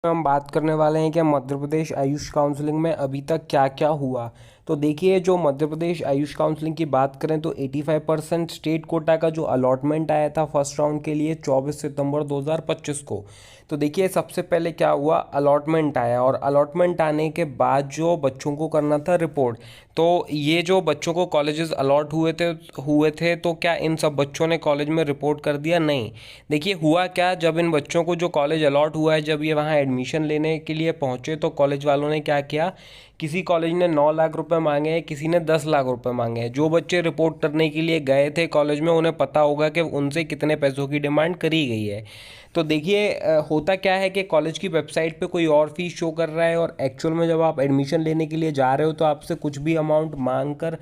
हम बात करने वाले हैं कि मध्य प्रदेश आयुष काउंसलिंग में अभी तक क्या क्या हुआ। तो देखिए, जो मध्य प्रदेश आयुष काउंसलिंग की बात करें तो 85% स्टेट कोटा का जो अलॉटमेंट आया था फर्स्ट राउंड के लिए 24 सितंबर 2025 को। तो देखिए, सबसे पहले क्या हुआ, अलॉटमेंट आया और अलॉटमेंट आने के बाद जो बच्चों को करना था रिपोर्ट। तो ये जो बच्चों को कॉलेजेस अलॉट हुए थे तो क्या इन सब बच्चों ने कॉलेज में रिपोर्ट कर दिया? नहीं। देखिए, हुआ क्या, जब इन बच्चों को जो कॉलेज अलॉट हुआ है, जब ये वहाँ एडमिशन लेने के लिए पहुँचे तो कॉलेज वालों ने क्या किया, किसी कॉलेज ने 9 लाख रुपए मांगे हैं, किसी ने 10 लाख रुपए मांगे हैं। जो बच्चे रिपोर्ट करने के लिए गए थे कॉलेज में, उन्हें पता होगा कि उनसे कितने पैसों की डिमांड करी गई है। तो देखिए, होता क्या है कि कॉलेज की वेबसाइट पे कोई और फीस शो कर रहा है और एक्चुअल में जब आप एडमिशन लेने के लिए जा रहे हो तो आपसे कुछ भी अमाउंट मांग कर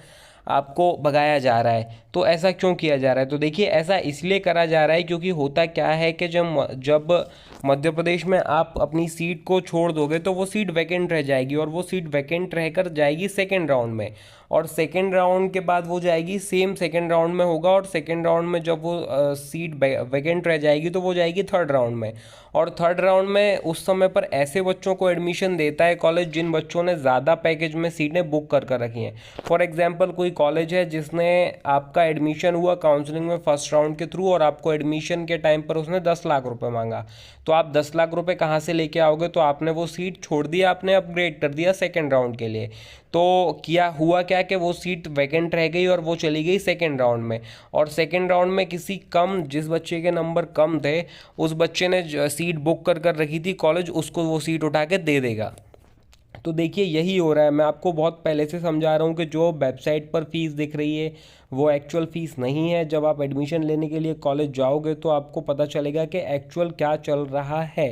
आपको भगाया जा रहा है। तो ऐसा क्यों किया जा रहा है? तो देखिए, ऐसा इसलिए करा जा रहा है क्योंकि होता क्या है कि जब मध्य प्रदेश में आप अपनी सीट को छोड़ दोगे तो वो सीट वैकेंट रह जाएगी और वो सीट वैकेंट रहकर जाएगी सेकेंड राउंड में। और सेकेंड राउंड के बाद वो जाएगी, सेम सेकेंड राउंड में होगा, और सेकेंड राउंड में जब वो सीट वैकेंट रह जाएगी तो वो जाएगी थर्ड राउंड में। और थर्ड राउंड में उस समय पर ऐसे बच्चों को एडमिशन देता है कॉलेज जिन बच्चों ने ज़्यादा पैकेज में सीटें बुक कर रखी हैं। फॉर एग्जांपल, कोई कॉलेज है जिसने आपका एडमिशन हुआ काउंसलिंग में फर्स्ट राउंड के थ्रू और आपको एडमिशन के टाइम पर उसने 10 लाख रुपए मांगा। तो आप 10 लाख रुपए कहाँ से लेके आओगे? तो आपने वो सीट छोड़ दी, आपने अपग्रेड कर दिया सेकेंड राउंड के लिए। तो क्या हुआ क्या कि वो सीट वैकेंट रह गई और वो चली गई सेकेंड राउंड में। और सेकेंड राउंड में किसी कम, जिस बच्चे के नंबर कम थे, उस बच्चे ने सीट बुक कर रखी थी, कॉलेज उसको वो सीट उठा के दे देगा। तो देखिए, यही हो रहा है। मैं आपको बहुत पहले से समझा रहा हूँ कि जो वेबसाइट पर फीस दिख रही है वो एक्चुअल फ़ीस नहीं है। जब आप एडमिशन लेने के लिए कॉलेज जाओगे तो आपको पता चलेगा कि एक्चुअल क्या चल रहा है।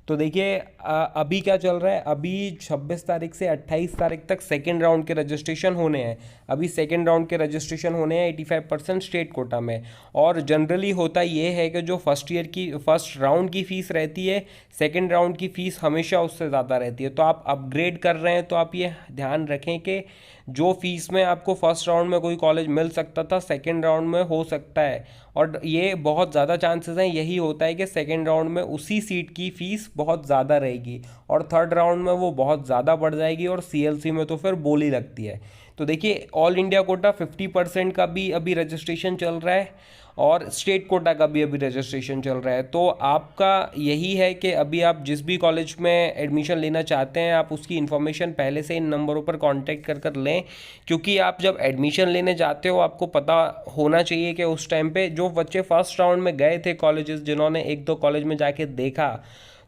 तो देखिए, अभी क्या चल रहा है, अभी 26 तारीख से 28 तारीख तक सेकेंड राउंड के रजिस्ट्रेशन होने हैं। अभी सेकेंड राउंड के रजिस्ट्रेशन होने हैं 85% स्टेट कोटा में। और जनरली होता ये है कि जो फर्स्ट राउंड की फ़ीस रहती है, सेकेंड राउंड की फ़ीस हमेशा उससे ज़्यादा रहती है। तो आप अपग्रेड कर रहे हैं तो आप ये ध्यान रखें कि जो फीस में आपको फर्स्ट राउंड में कोई कॉलेज मिल सकता था, सेकेंड राउंड में हो सकता है। और ये बहुत ज़्यादा चांसेस हैं, यही होता है कि सेकेंड राउंड में उसी सीट की फ़ीस बहुत ज़्यादा रहेगी और थर्ड राउंड में वो बहुत ज़्यादा बढ़ जाएगी और सीएलसी में तो फिर बोली लगती है। तो देखिए, ऑल इंडिया कोटा 50% का भी अभी रजिस्ट्रेशन चल रहा है और स्टेट कोटा का भी अभी रजिस्ट्रेशन चल रहा है। तो आपका यही है कि अभी आप जिस भी कॉलेज में एडमिशन लेना चाहते हैं, आप उसकी इन्फॉर्मेशन पहले से इन नंबरों पर कांटेक्ट कर लें। क्योंकि आप जब एडमिशन लेने जाते हो आपको पता होना चाहिए कि उस टाइम पे जो बच्चे फर्स्ट राउंड में गए थे कॉलेजेस, जिन्होंने एक दो कॉलेज में जाके देखा,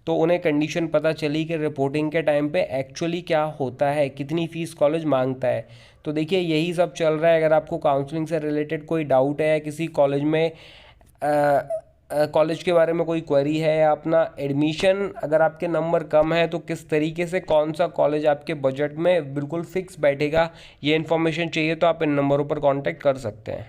तो उन्हें कंडीशन पता चली कि रिपोर्टिंग के टाइम पे एक्चुअली क्या होता है, कितनी फ़ीस कॉलेज मांगता है। तो देखिए, यही सब चल रहा है। अगर आपको काउंसलिंग से रिलेटेड कोई डाउट है या किसी कॉलेज में कॉलेज के बारे में कोई क्वेरी है, या अपना एडमिशन अगर आपके नंबर कम है तो किस तरीके से कौन सा कॉलेज आपके बजट में बिल्कुल फिक्स बैठेगा, ये इन्फॉर्मेशन चाहिए तो आप इन नंबरों पर कांटेक्ट कर सकते हैं।